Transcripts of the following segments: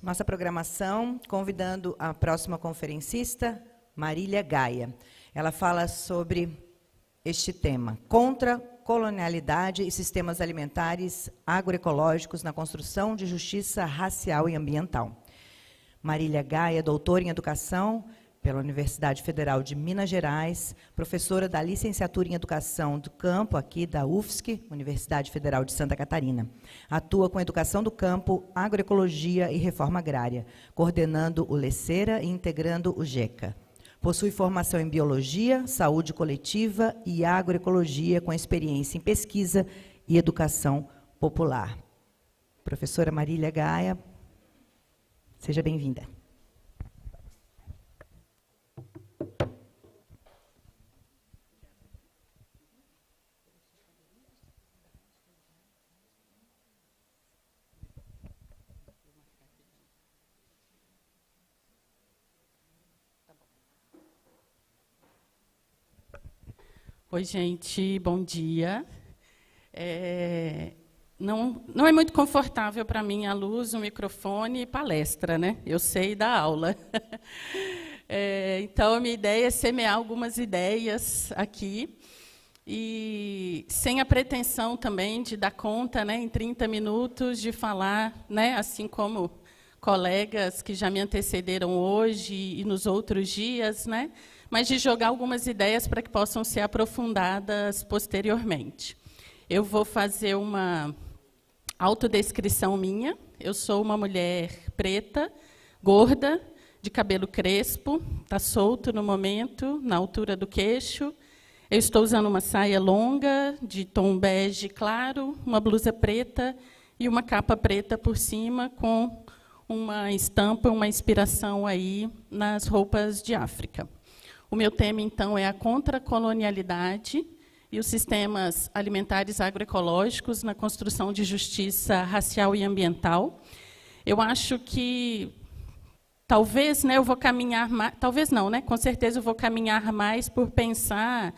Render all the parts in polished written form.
nossa programação, convidando a próxima conferencista, Marília Gaia. Ela fala sobre este tema, contra colonialidade e sistemas alimentares agroecológicos na construção de justiça racial e ambiental. Marília Gaia, doutora em Educação pela Universidade Federal de Minas Gerais, professora da Licenciatura em Educação do Campo, aqui da UFSC, Universidade Federal de Santa Catarina. Atua com Educação do Campo, Agroecologia e Reforma Agrária, coordenando o LECERA e integrando o GECA. Possui formação em Biologia, Saúde Coletiva e Agroecologia, com experiência em Pesquisa e Educação Popular. Professora Marília Gaia, seja bem-vinda. Oi, gente, bom dia. Não é muito confortável para mim a luz, o microfone e palestra, né? Eu sei da aula. Então, a minha ideia é semear algumas ideias aqui, e sem a pretensão também de dar conta, né, em 30 minutos, de falar, né, assim como colegas que já me antecederam hoje e nos outros dias, né, mas de jogar algumas ideias para que possam ser aprofundadas posteriormente. Eu vou fazer uma autodescrição minha. Eu sou uma mulher preta, gorda, de cabelo crespo, está solto no momento, na altura do queixo. Eu estou usando uma saia longa, de tom bege claro, uma blusa preta e uma capa preta por cima, com uma estampa, uma inspiração aí nas roupas de África. O meu tema, então, é a contracolonialidade e os sistemas alimentares agroecológicos na construção de justiça racial e ambiental. Eu acho que talvez, né, eu vou caminhar mais, talvez não, né, com certeza eu vou caminhar mais por pensar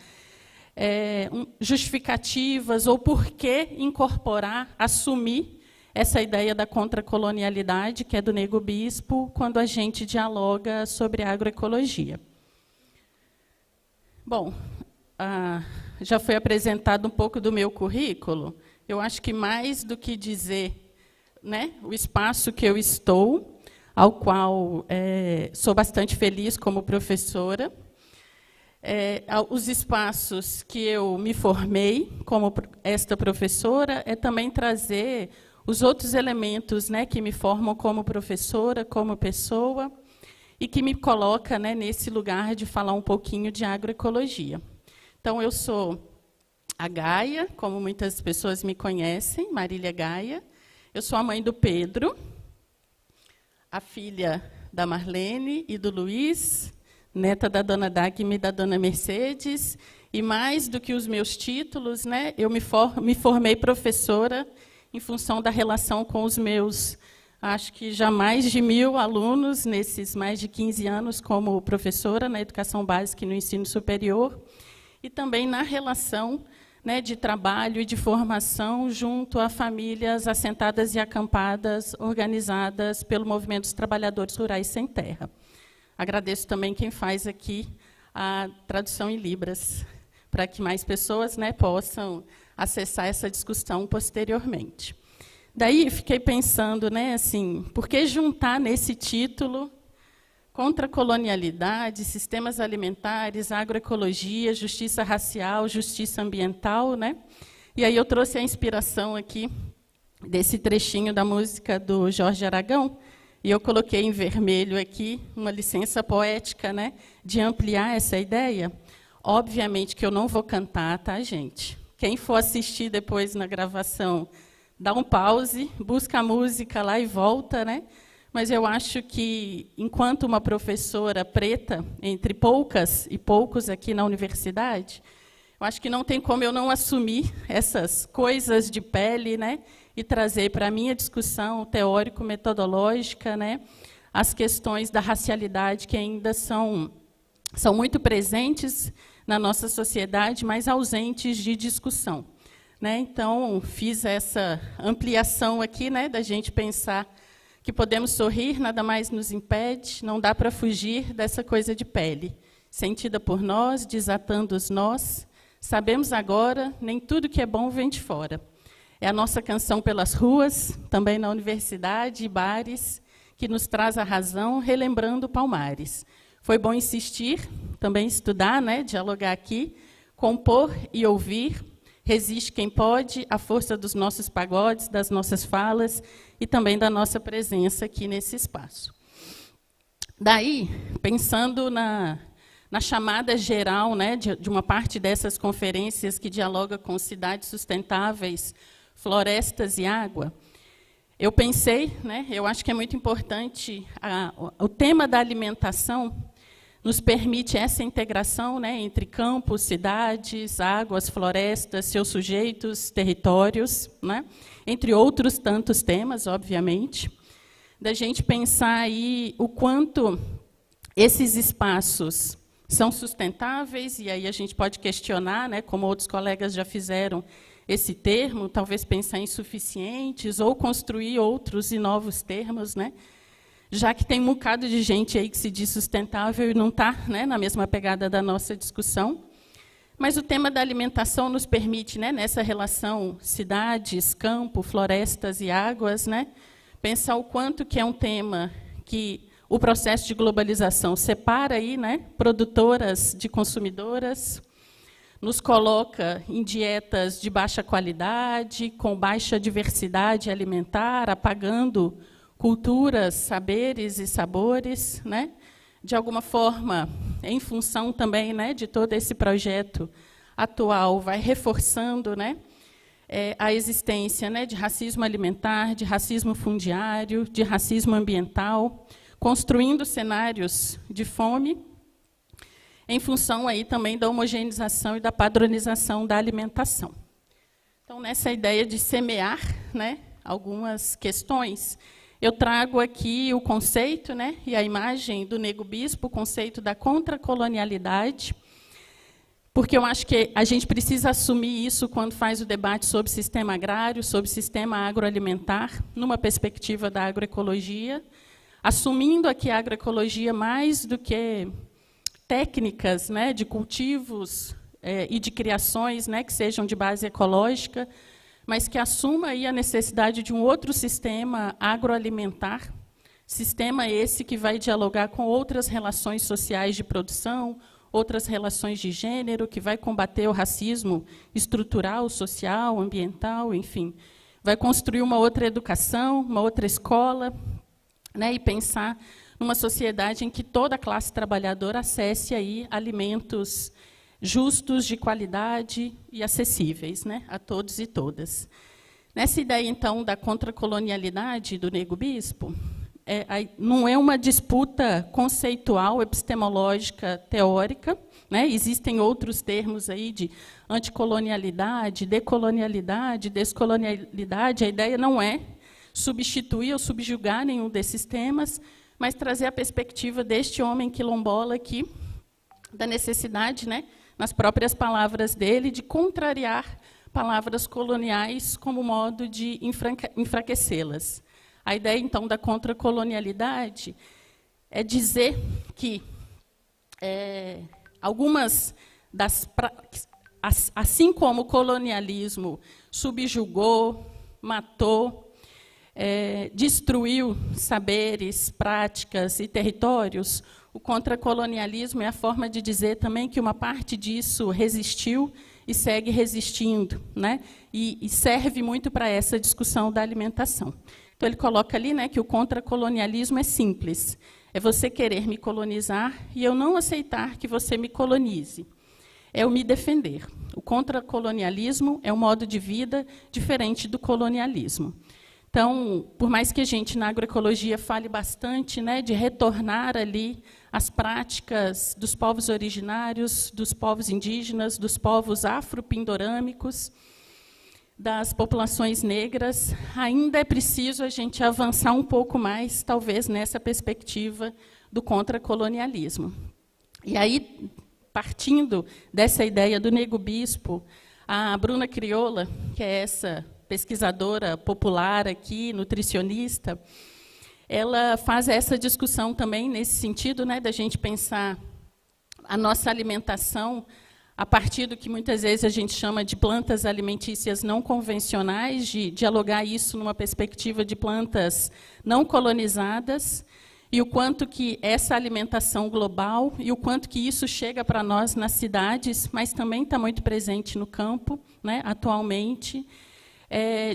justificativas ou por que incorporar, assumir essa ideia da contracolonialidade, que é do Nego Bispo, quando a gente dialoga sobre agroecologia. Bom, já foi apresentado um pouco do meu currículo. Eu acho que mais do que dizer, né, o espaço que eu estou, ao qual sou bastante feliz como professora, os espaços que eu me formei como esta professora, é também trazer os outros elementos, né, que me formam como professora, como pessoa, e que me coloca, né, nesse lugar de falar um pouquinho de agroecologia. Então, eu sou a Gaia, como muitas pessoas me conhecem, Marília Gaia. Eu sou a mãe do Pedro, a filha da Marlene e do Luiz, neta da dona Dagmar e da dona Mercedes, e mais do que os meus títulos, né, eu me formei professora em função da relação com os meus, acho que já mais de 1000 alunos, nesses mais de 15 anos como professora na educação básica e no ensino superior, e também na relação, né, de trabalho e de formação junto a famílias assentadas e acampadas, organizadas pelo Movimento dos Trabalhadores Rurais Sem Terra. Agradeço também quem faz aqui a tradução em Libras, para que mais pessoas, né, possam acessar essa discussão posteriormente. Daí, fiquei pensando, né, assim, por que juntar nesse título contracolonialidade, sistemas alimentares, agroecologia, justiça racial, justiça ambiental, né? E aí eu trouxe a inspiração aqui desse trechinho da música do Jorge Aragão, e eu coloquei em vermelho aqui uma licença poética, né, de ampliar essa ideia. Obviamente que eu não vou cantar, tá, gente? Quem for assistir depois na gravação, dá um pause, busca a música lá e volta, né? Mas eu acho que, enquanto uma professora preta, entre poucas e poucos aqui na universidade, eu acho que não tem como eu não assumir essas coisas de pele, né, e trazer para a minha discussão teórico-metodológica, né, as questões da racialidade que ainda são muito presentes na nossa sociedade, mas ausentes de discussão, né? Então, fiz essa ampliação aqui, né, da gente pensar que podemos sorrir, nada mais nos impede, não dá para fugir dessa coisa de pele, sentida por nós, desatando os nós, sabemos agora, nem tudo que é bom vem de fora. É a nossa canção pelas ruas, também na universidade e bares, que nos traz a razão, relembrando Palmares. Foi bom insistir, também estudar, né, dialogar aqui, compor e ouvir. Resiste quem pode, a força dos nossos pagodes, das nossas falas e também da nossa presença aqui nesse espaço. Daí, pensando na chamada geral, né, de uma parte dessas conferências que dialoga com cidades sustentáveis, florestas e água, eu pensei, né, eu acho que é muito importante, o tema da alimentação nos permite essa integração, né, entre campos, cidades, águas, florestas, seus sujeitos, territórios, né, entre outros tantos temas, obviamente, da gente pensar aí o quanto esses espaços são sustentáveis, e aí a gente pode questionar, né, como outros colegas já fizeram esse termo, talvez pensar em suficientes ou construir outros e novos termos, né, já que tem um bocado de gente aí que se diz sustentável e não está, né, na mesma pegada da nossa discussão. Mas o tema da alimentação nos permite, né, nessa relação cidades, campo, florestas e águas, né, pensar o quanto que é um tema que o processo de globalização separa aí, né, produtoras de consumidoras, nos coloca em dietas de baixa qualidade, com baixa diversidade alimentar, apagando culturas, saberes e sabores, né? De alguma forma, em função também, né, de todo esse projeto atual, vai reforçando, né, a existência, né, de racismo alimentar, de racismo fundiário, de racismo ambiental, construindo cenários de fome, em função aí também da homogeneização e da padronização da alimentação. Então, nessa ideia de semear, né, algumas questões, eu trago aqui o conceito, né, e a imagem do Nego Bispo, o conceito da contracolonialidade, porque eu acho que a gente precisa assumir isso quando faz o debate sobre sistema agrário, sobre sistema agroalimentar, numa perspectiva da agroecologia, assumindo aqui a agroecologia mais do que técnicas, né, de cultivos e de criações, né, que sejam de base ecológica, mas que assuma aí a necessidade de um outro sistema agroalimentar, sistema esse que vai dialogar com outras relações sociais de produção, outras relações de gênero, que vai combater o racismo estrutural, social, ambiental, enfim. Vai construir uma outra educação, uma outra escola, né, e pensar numa sociedade em que toda a classe trabalhadora acesse aí alimentos justos, de qualidade e acessíveis, né, a todos e todas. Nessa ideia, então, da contracolonialidade do Nego Bispo, não é uma disputa conceitual, epistemológica, teórica, né? Existem outros termos aí de anticolonialidade, decolonialidade, descolonialidade. A ideia não é substituir ou subjugar nenhum desses temas, mas trazer a perspectiva deste homem quilombola aqui, da necessidade, né, nas próprias palavras dele, de contrariar palavras coloniais como modo de enfraquecê-las. A ideia, então, da contracolonialidade é dizer que algumas das... Assim como o colonialismo subjugou, matou, destruiu saberes, práticas e territórios, o contracolonialismo é a forma de dizer também que uma parte disso resistiu e segue resistindo, né? E serve muito para essa discussão da alimentação. Então, ele coloca ali, né, que o contracolonialismo é simples. É você querer me colonizar e eu não aceitar que você me colonize. É o me defender. O contracolonialismo é um modo de vida diferente do colonialismo. Então, por mais que a gente, na agroecologia, fale bastante, né, de retornar ali as práticas dos povos originários, dos povos indígenas, dos povos afropindorâmicos, das populações negras, ainda é preciso a gente avançar um pouco mais, talvez, nessa perspectiva do contracolonialismo. E aí, partindo dessa ideia do Nego Bispo, a Bruna Crioula, que é essa pesquisadora popular aqui, nutricionista, ela faz essa discussão também nesse sentido, né, da gente pensar a nossa alimentação a partir do que muitas vezes a gente chama de plantas alimentícias não convencionais, de dialogar isso numa perspectiva de plantas não colonizadas, e o quanto que essa alimentação global, e o quanto que isso chega para nós nas cidades, mas também está muito presente no campo, né, atualmente,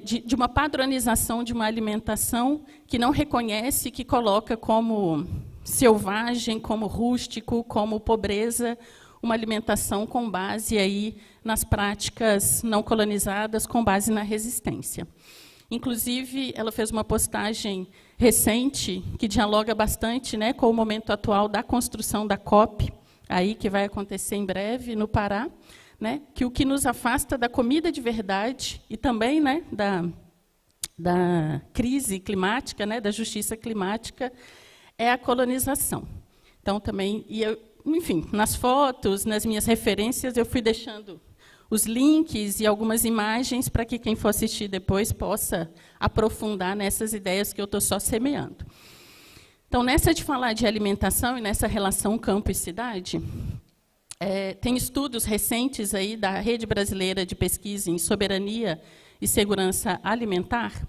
de uma padronização de uma alimentação que não reconhece, que coloca como selvagem, como rústico, como pobreza, uma alimentação com base aí nas práticas não colonizadas, com base na resistência. Inclusive, ela fez uma postagem recente que dialoga bastante, né, com o momento atual da construção da COP, aí que vai acontecer em breve no Pará, né, que o que nos afasta da comida de verdade e também, né, da crise climática, né, da justiça climática, é a colonização. Então, também, enfim, nas fotos, nas minhas referências, eu fui deixando os links e algumas imagens para que quem for assistir depois possa aprofundar nessas ideias que eu estou só semeando. Então, nessa de falar de alimentação e nessa relação campo e cidade, tem estudos recentes aí da Rede Brasileira de Pesquisa em Soberania e Segurança Alimentar,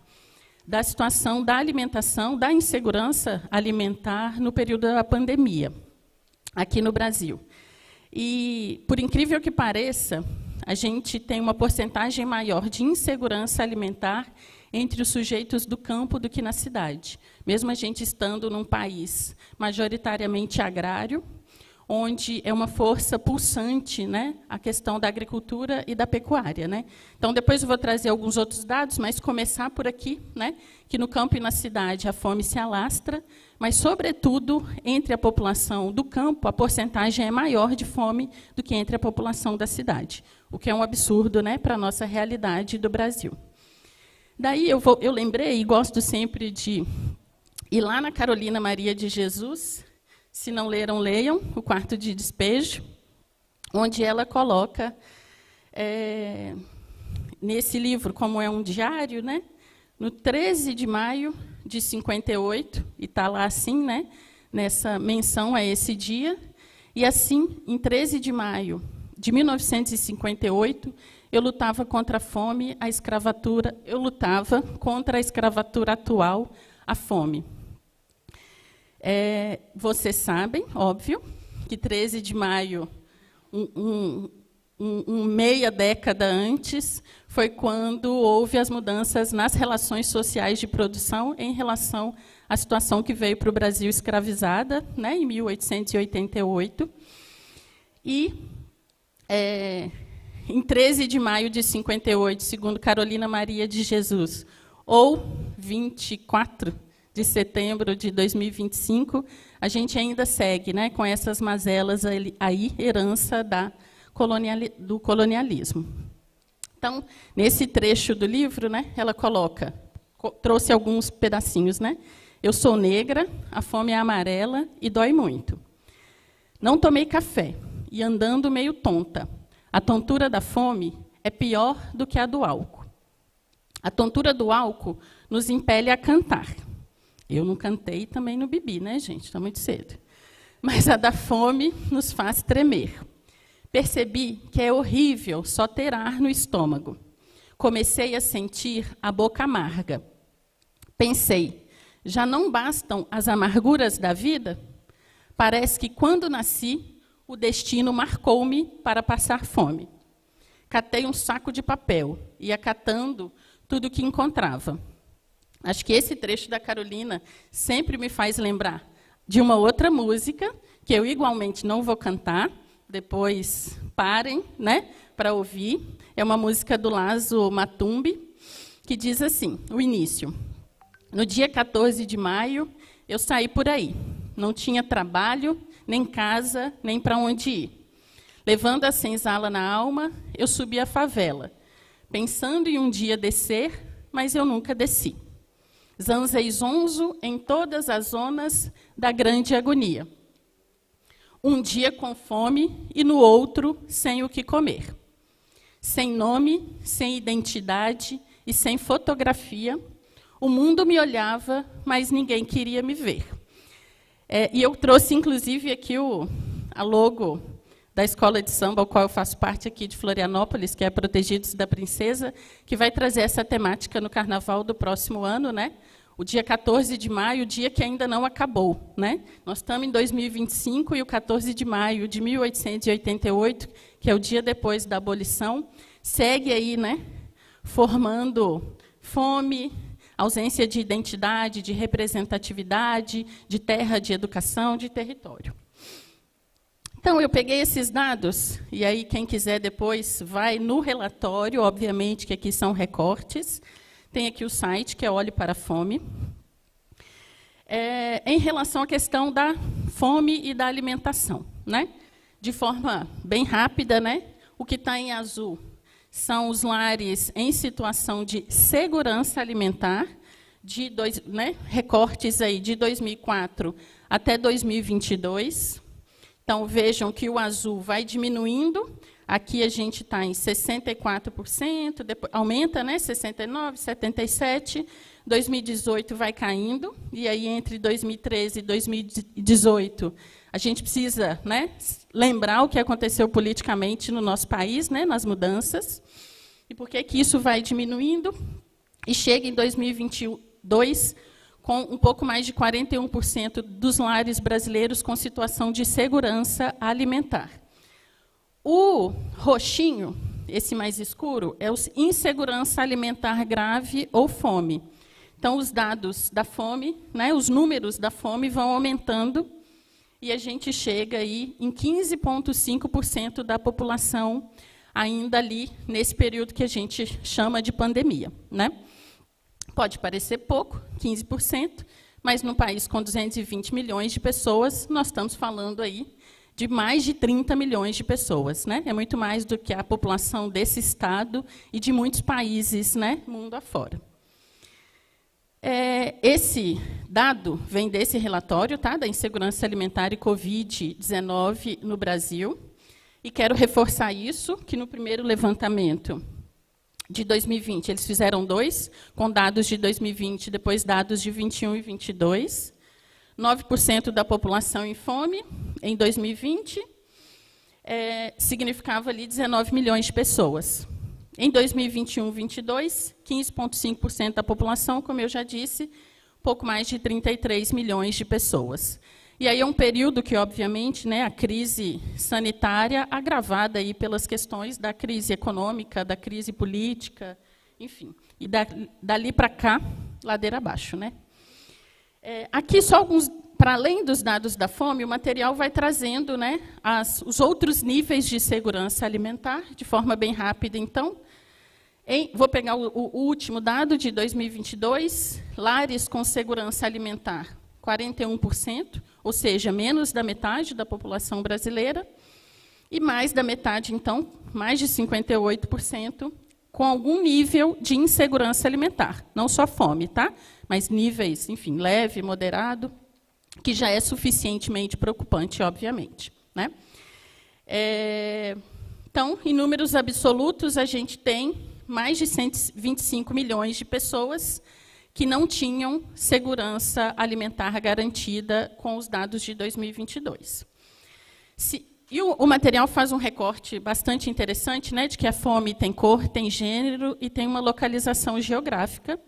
da situação da alimentação, da insegurança alimentar no período da pandemia, aqui no Brasil. E, por incrível que pareça, a gente tem uma porcentagem maior de insegurança alimentar entre os sujeitos do campo do que na cidade, mesmo a gente estando num país majoritariamente agrário, onde é uma força pulsante, né, a questão da agricultura e da pecuária, né? Então, depois eu vou trazer alguns outros dados, mas começar por aqui, né, que no campo e na cidade a fome se alastra, mas, sobretudo, entre a população do campo, a porcentagem é maior de fome do que entre a população da cidade, o que é um absurdo, né, para a nossa realidade do Brasil. Daí eu lembrei, e gosto sempre de ir lá na Carolina Maria de Jesus. Se não leram, leiam, O Quarto de Despejo, onde ela coloca, nesse livro, como é um diário, né, no 13 de maio de 58, e está lá assim, né, nessa menção a esse dia, e assim, em 13 de maio de 1958, eu lutava contra a fome, a escravatura, eu lutava contra a escravatura atual, a fome. Vocês sabem, óbvio, que 13 de maio, meia década antes, foi quando houve as mudanças nas relações sociais de produção em relação à situação que veio para o Brasil escravizada, né, em 1888. E, em 13 de maio de 58, segundo Carolina Maria de Jesus, ou 24 de setembro de 2025, a gente ainda segue, né, com essas mazelas aí, herança do colonialismo. Então, nesse trecho do livro, né, ela trouxe alguns pedacinhos, né? Eu sou negra, a fome é amarela e dói muito. Não tomei café e andando meio tonta. A tontura da fome é pior do que a do álcool. A tontura do álcool nos impele a cantar. Eu não cantei e também não bebi, né, gente? Está muito cedo. Mas a da fome nos faz tremer. Percebi que é horrível só ter ar no estômago. Comecei a sentir a boca amarga. Pensei, já não bastam as amarguras da vida? Parece que, quando nasci, o destino marcou-me para passar fome. Catei um saco de papel, ia catando tudo o que encontrava. Acho que esse trecho da Carolina sempre me faz lembrar de uma outra música, que eu igualmente não vou cantar, depois parem, né, para ouvir. É uma música do Lazo Matumbi, que diz assim, o início. No dia 14 de maio, eu saí por aí. Não tinha trabalho, nem casa, nem para onde ir. Levando a senzala na alma, eu subi a favela, pensando em um dia descer, mas eu nunca desci. Zanzei zonzo em todas as zonas da grande agonia. Um dia com fome e no outro sem o que comer. Sem nome, sem identidade e sem fotografia, o mundo me olhava, mas ninguém queria me ver. E eu trouxe, inclusive, aqui a logo da escola de samba, ao qual eu faço parte aqui de Florianópolis, que é Protegidos da Princesa, que vai trazer essa temática no Carnaval do próximo ano, né? O dia 14 de maio, o dia que ainda não acabou, né? Nós estamos em 2025 e o 14 de maio de 1888, que é o dia depois da abolição, segue aí, né? Formando fome, ausência de identidade, de representatividade, de terra, de educação, de território. Então, eu peguei esses dados, e aí quem quiser depois vai no relatório, obviamente que aqui são recortes. Tem aqui o site, que é Olhe para a Fome. Em relação à questão da fome e da alimentação, né? De forma bem rápida, né? O que está em azul são os lares em situação de segurança alimentar, recortes aí de 2004 até 2022. Então, vejam que o azul vai diminuindo. Aqui a gente está em 64%, depois aumenta, né, 69%, 77%. 2018 vai caindo, e aí entre 2013 e 2018, a gente precisa, né, lembrar o que aconteceu politicamente no nosso país, né, nas mudanças, e por que isso vai diminuindo, e chega em 2022 com um pouco mais de 41% dos lares brasileiros com situação de segurança alimentar. O roxinho, esse mais escuro, é a insegurança alimentar grave ou fome. Então, os dados da fome, né, os números da fome vão aumentando, e a gente chega aí em 15,5% da população ainda ali nesse período que a gente chama de pandemia, né? Pode parecer pouco, 15%, mas num país com 220 milhões de pessoas, nós estamos falando aí de mais de 30 milhões de pessoas, né? É muito mais do que a população desse estado e de muitos países, né, mundo afora. Esse dado vem desse relatório, tá, da insegurança alimentar e Covid-19 no Brasil, e quero reforçar isso, que no primeiro levantamento de 2020, eles fizeram 2, com dados de 2020, depois dados de 21 e 22. 9% da população em fome, em 2020, significava ali 19 milhões de pessoas. Em 2021 e 22, 15,5% da população, como eu já disse, pouco mais de 33 milhões de pessoas. E aí é um período que, obviamente, né, a crise sanitária, agravada aí pelas questões da crise econômica, da crise política, enfim. E dali para cá, ladeira abaixo, né? Aqui só alguns, para além dos dados da fome, o material vai trazendo, né, os outros níveis de segurança alimentar, de forma bem rápida, então. Vou pegar o último dado de 2022, lares com segurança alimentar, 41%, ou seja, menos da metade da população brasileira, e mais da metade, então, mais de 58%, com algum nível de insegurança alimentar. Não só fome, tá? Mas níveis, enfim, leve, moderado, que já é suficientemente preocupante, obviamente, né? Então, em números absolutos, a gente tem mais de 125 milhões de pessoas que não tinham segurança alimentar garantida com os dados de 2022. E o material faz um recorte bastante interessante, né, de que a fome tem cor, tem gênero e tem uma localização geográfica.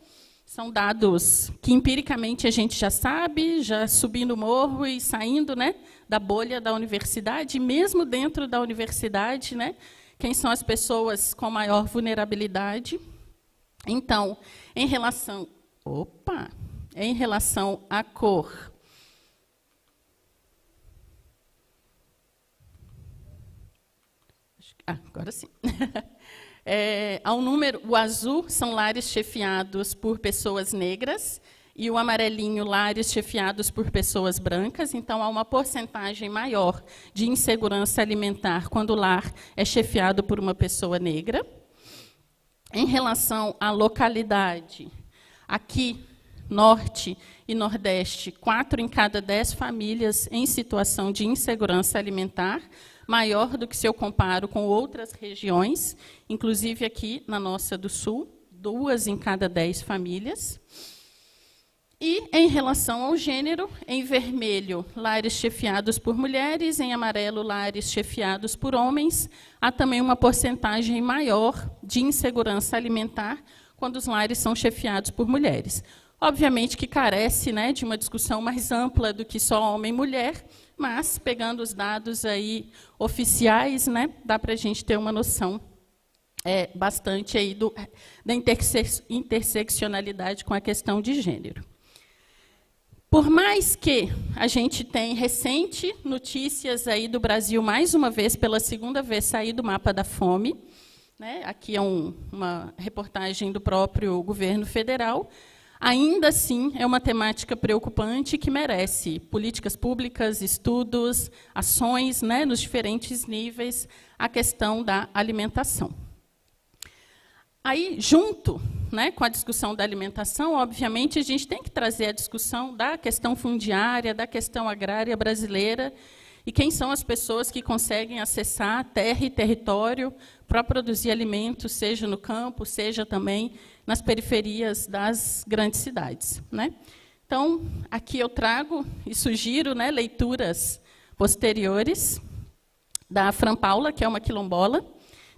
São dados que, empiricamente, a gente já sabe, já subindo o morro e saindo, né, da bolha da universidade, e mesmo dentro da universidade, né, quem são as pessoas com maior vulnerabilidade. Então, em relação à cor, agora sim. Ao número, o azul são lares chefiados por pessoas negras e o amarelinho, lares chefiados por pessoas brancas. Então, há uma porcentagem maior de insegurança alimentar quando o lar é chefiado por uma pessoa negra. Em relação à localidade, aqui, Norte e Nordeste, 4 em cada 10 famílias em situação de insegurança alimentar, maior do que se eu comparo com outras regiões, inclusive aqui na nossa do Sul, 2 em cada 10 famílias. E, em relação ao gênero, em vermelho, lares chefiados por mulheres, em amarelo, lares chefiados por homens. Há também uma porcentagem maior de insegurança alimentar quando os lares são chefiados por mulheres. Obviamente que carece, né, de uma discussão mais ampla do que só homem e mulher, mas, pegando os dados aí oficiais, né, dá para a gente ter uma noção bastante aí da interseccionalidade com a questão de gênero. Por mais que a gente tenha recente notícias aí do Brasil, mais uma vez, pela segunda vez, sair do mapa da fome, né? Aqui é uma reportagem do próprio governo federal, ainda assim é uma temática preocupante que merece políticas públicas, estudos, ações, né, nos diferentes níveis, a questão da alimentação. Aí, junto, né, com a discussão da alimentação, obviamente, a gente tem que trazer a discussão da questão fundiária, da questão agrária brasileira, e quem são as pessoas que conseguem acessar terra e território para produzir alimentos, seja no campo, seja também nas periferias das grandes cidades, né? Então, aqui eu trago e sugiro, né, leituras posteriores da Fran Paula, que é uma quilombola,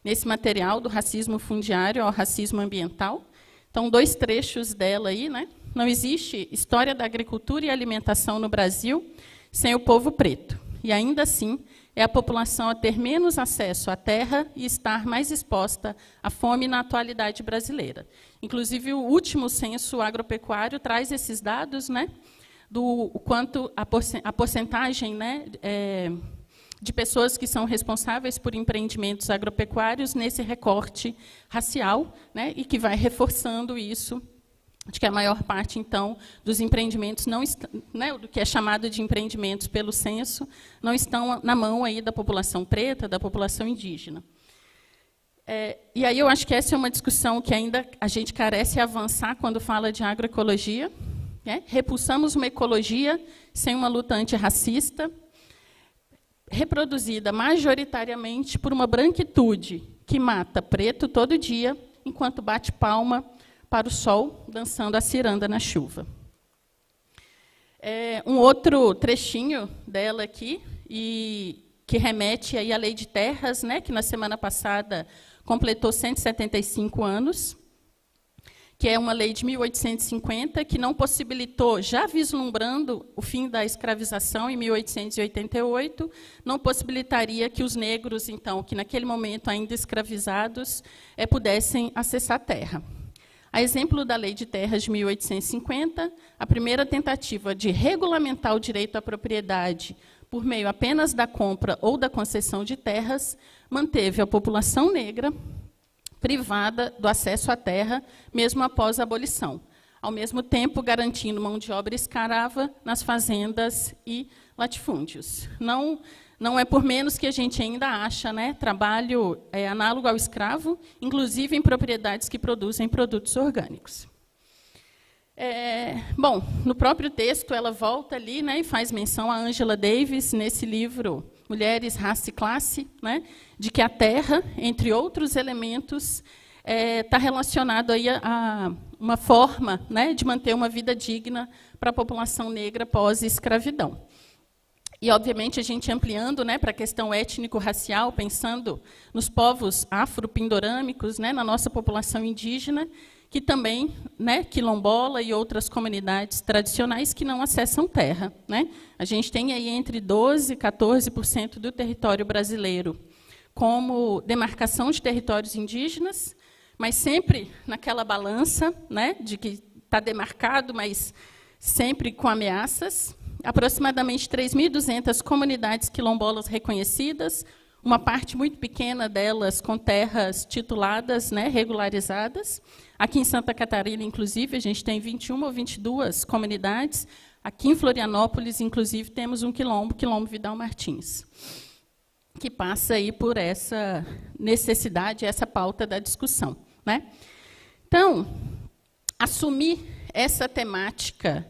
nesse material do racismo fundiário ao racismo ambiental. Então, 2 trechos dela aí, né? Não existe história da agricultura e alimentação no Brasil sem o povo preto. E, ainda assim, é a população a ter menos acesso à terra e estar mais exposta à fome na atualidade brasileira. Inclusive, o último censo agropecuário traz esses dados, né, do quanto a porcentagem, né, de pessoas que são responsáveis por empreendimentos agropecuários nesse recorte racial, né, e que vai reforçando isso, de que a maior parte, então, dos empreendimentos, não né, do que é chamado de empreendimentos pelo censo, não estão na mão aí da população preta, da população indígena. E aí eu acho que essa é uma discussão que ainda a gente carece avançar quando fala de agroecologia, né? Repulsamos uma ecologia sem uma luta antirracista, reproduzida majoritariamente por uma branquitude que mata preto todo dia, enquanto bate palma para o sol, dançando a ciranda na chuva. Um outro trechinho dela aqui, e que remete aí à Lei de Terras, né, que na semana passada completou 175 anos, que é uma lei de 1850, que não possibilitou, já vislumbrando o fim da escravização em 1888, não possibilitaria que os negros, então, que naquele momento ainda escravizados, pudessem acessar a terra. A exemplo da Lei de Terras de 1850, a primeira tentativa de regulamentar o direito à propriedade por meio apenas da compra ou da concessão de terras, manteve a população negra privada do acesso à terra, mesmo após a abolição, ao mesmo tempo garantindo mão de obra escrava nas fazendas e latifúndios. Não é por menos que a gente ainda acha, né, trabalho análogo ao escravo, inclusive em propriedades que produzem produtos orgânicos. Bom, no próprio texto, ela volta ali, né, e faz menção a Angela Davis, nesse livro Mulheres, Raça e Classe, né, de que a terra, entre outros elementos, está relacionado aí a uma forma, né, de manter uma vida digna para a população negra pós-escravidão. E, obviamente, a gente ampliando, né, para a questão étnico-racial, pensando nos povos afro-pindorâmicos, né, na nossa população indígena, que também, né, quilombola e outras comunidades tradicionais que não acessam terra, né? A gente tem aí entre 12% e 14% do território brasileiro como demarcação de territórios indígenas, mas sempre naquela balança, né, de que está demarcado, mas sempre com ameaças. Aproximadamente 3.200 comunidades quilombolas reconhecidas, uma parte muito pequena delas com terras tituladas, né, regularizadas. Aqui em Santa Catarina, inclusive, a gente tem 21 ou 22 comunidades. Aqui em Florianópolis, inclusive, temos um quilombo, Quilombo Vidal Martins, que passa aí por essa necessidade, essa pauta da discussão, né? Então, assumir essa temática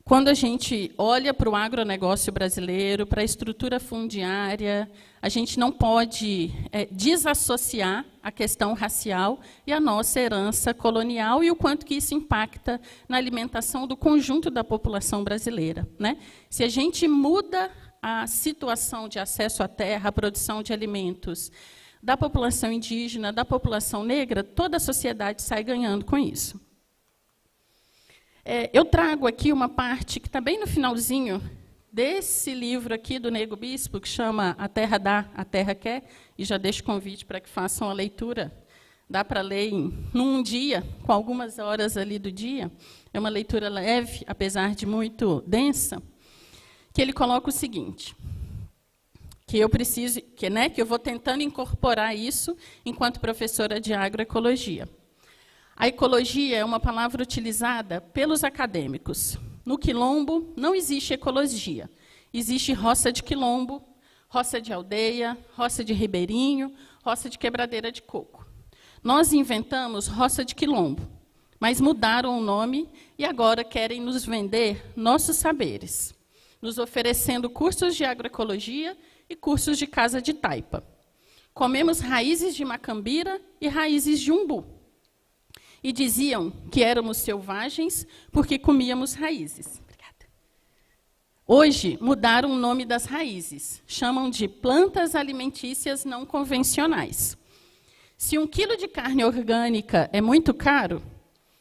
quando a gente olha para o agronegócio brasileiro, para a estrutura fundiária, a gente não pode desassociar a questão racial e a nossa herança colonial e o quanto que isso impacta na alimentação do conjunto da população brasileira, né? Se a gente muda a situação de acesso à terra, à produção de alimentos da população indígena, da população negra, toda a sociedade sai ganhando com isso. Eu trago aqui uma parte que está bem no finalzinho desse livro aqui do Nego Bispo, que chama A Terra Dá, a Terra Quer, e já deixo o convite para que façam a leitura. Dá para ler num dia, com algumas horas ali do dia. É uma leitura leve, apesar de muito densa, que ele coloca o seguinte, que eu preciso, que eu vou tentando incorporar isso enquanto professora de agroecologia. A ecologia é uma palavra utilizada pelos acadêmicos. No quilombo não existe ecologia. Existe roça de quilombo, roça de aldeia, roça de ribeirinho, roça de quebradeira de coco. Nós inventamos roça de quilombo, mas mudaram o nome e agora querem nos vender nossos saberes, nos oferecendo cursos de agroecologia e cursos de casa de taipa. Comemos raízes de macambira e raízes de umbu. E diziam que éramos selvagens porque comíamos raízes. Obrigada. Hoje, mudaram o nome das raízes. Chamam de plantas alimentícias não convencionais. Se 1 quilo de carne orgânica é muito caro,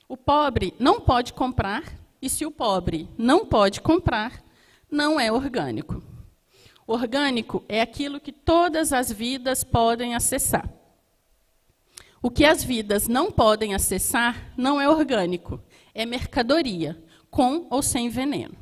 o pobre não pode comprar, e se o pobre não pode comprar, não é orgânico. Orgânico é aquilo que todas as vidas podem acessar. O que as vidas não podem acessar não é orgânico, é mercadoria, com ou sem veneno.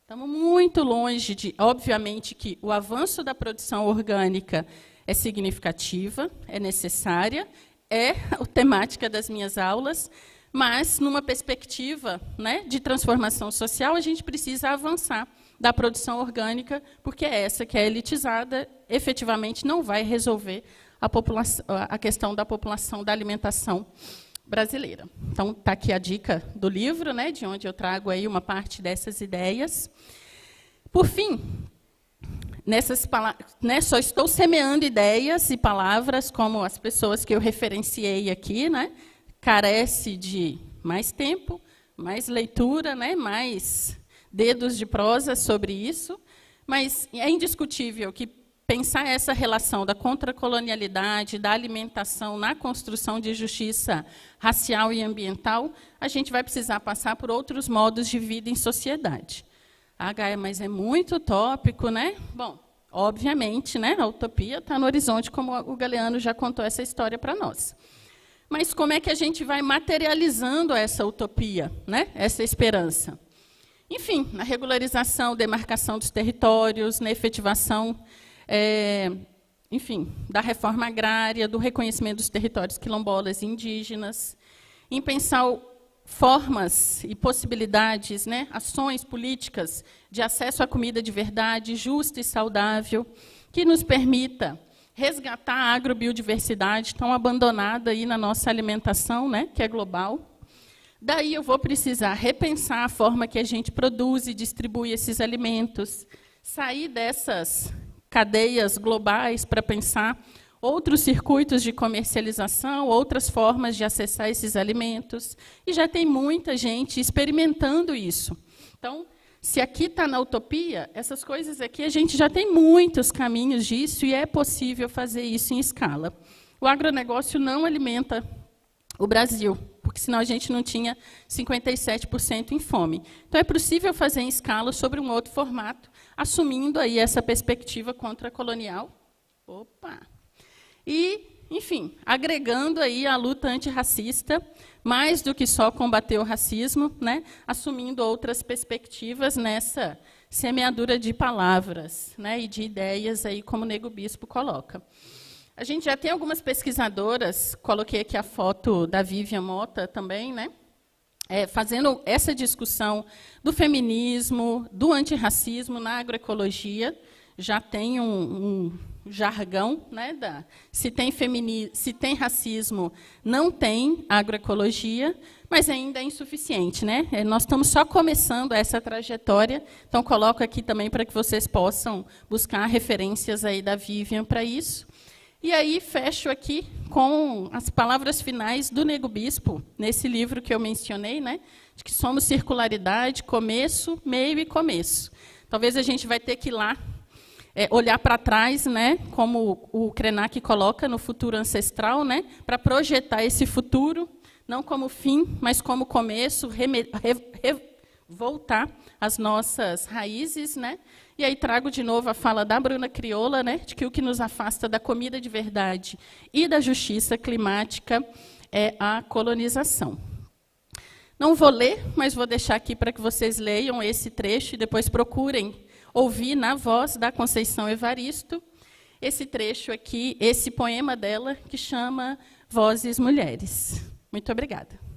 Estamos muito longe de... Obviamente que o avanço da produção orgânica é significativa, é necessária, é a temática das minhas aulas, mas, numa perspectiva, né, de transformação social, a gente precisa avançar da produção orgânica, porque é essa que é elitizada, efetivamente não vai resolver a questão da população da alimentação brasileira. Então, está aqui a dica do livro, né, de onde eu trago aí uma parte dessas ideias. Por fim, só estou semeando ideias e palavras, como as pessoas que eu referenciei aqui, né, carece de mais tempo, mais leitura, né, mais dedos de prosa sobre isso, mas é indiscutível que pensar essa relação da contracolonialidade, da alimentação na construção de justiça racial e ambiental, a gente vai precisar passar por outros modos de vida em sociedade. Gaia, mas é muito utópico, né? Bom, obviamente, né, a utopia está no horizonte, como o Galeano já contou essa história para nós. Mas como é que a gente vai materializando essa utopia, né, essa esperança? Enfim, na regularização, demarcação dos territórios, na efetivação enfim, da reforma agrária, do reconhecimento dos territórios quilombolas e indígenas, em pensar formas e possibilidades, né, ações políticas de acesso à comida de verdade, justa e saudável, que nos permita resgatar a agrobiodiversidade tão abandonada aí na nossa alimentação, né, que é global. Daí eu vou precisar repensar a forma que a gente produz e distribui esses alimentos, sair dessas cadeias globais para pensar outros circuitos de comercialização, outras formas de acessar esses alimentos. E já tem muita gente experimentando isso. Então, se aqui está na utopia, essas coisas aqui, a gente já tem muitos caminhos disso e é possível fazer isso em escala. O agronegócio não alimenta o Brasil, porque senão a gente não tinha 57% em fome. Então, é possível fazer em escala sobre um outro formato, assumindo aí essa perspectiva contracolonial. Opa! E, enfim, agregando aí a luta antirracista, mais do que só combater o racismo, né, assumindo outras perspectivas nessa semeadura de palavras, né, e de ideias, aí, como o Nego Bispo coloca. A gente já tem algumas pesquisadoras, coloquei aqui a foto da Vivian Mota também, né, fazendo essa discussão do feminismo, do antirracismo na agroecologia, já tem um jargão, né, se tem racismo, não tem agroecologia, mas ainda é insuficiente, né? Nós estamos só começando essa trajetória, então coloco aqui também para que vocês possam buscar referências aí da Vivian para isso. E aí fecho aqui com as palavras finais do Nego Bispo, nesse livro que eu mencionei, né, de que somos circularidade, começo, meio e começo. Talvez a gente vai ter que ir lá olhar para trás, né, como o Krenak coloca no futuro ancestral, né, para projetar esse futuro, não como fim, mas como começo, voltar às nossas raízes, né? E aí trago de novo a fala da Bruna Crioula, né, de que o que nos afasta da comida de verdade e da justiça climática é a colonização. Não vou ler, mas vou deixar aqui para que vocês leiam esse trecho e depois procurem ouvir na voz da Conceição Evaristo esse trecho aqui, esse poema dela, que chama Vozes Mulheres. Muito obrigada.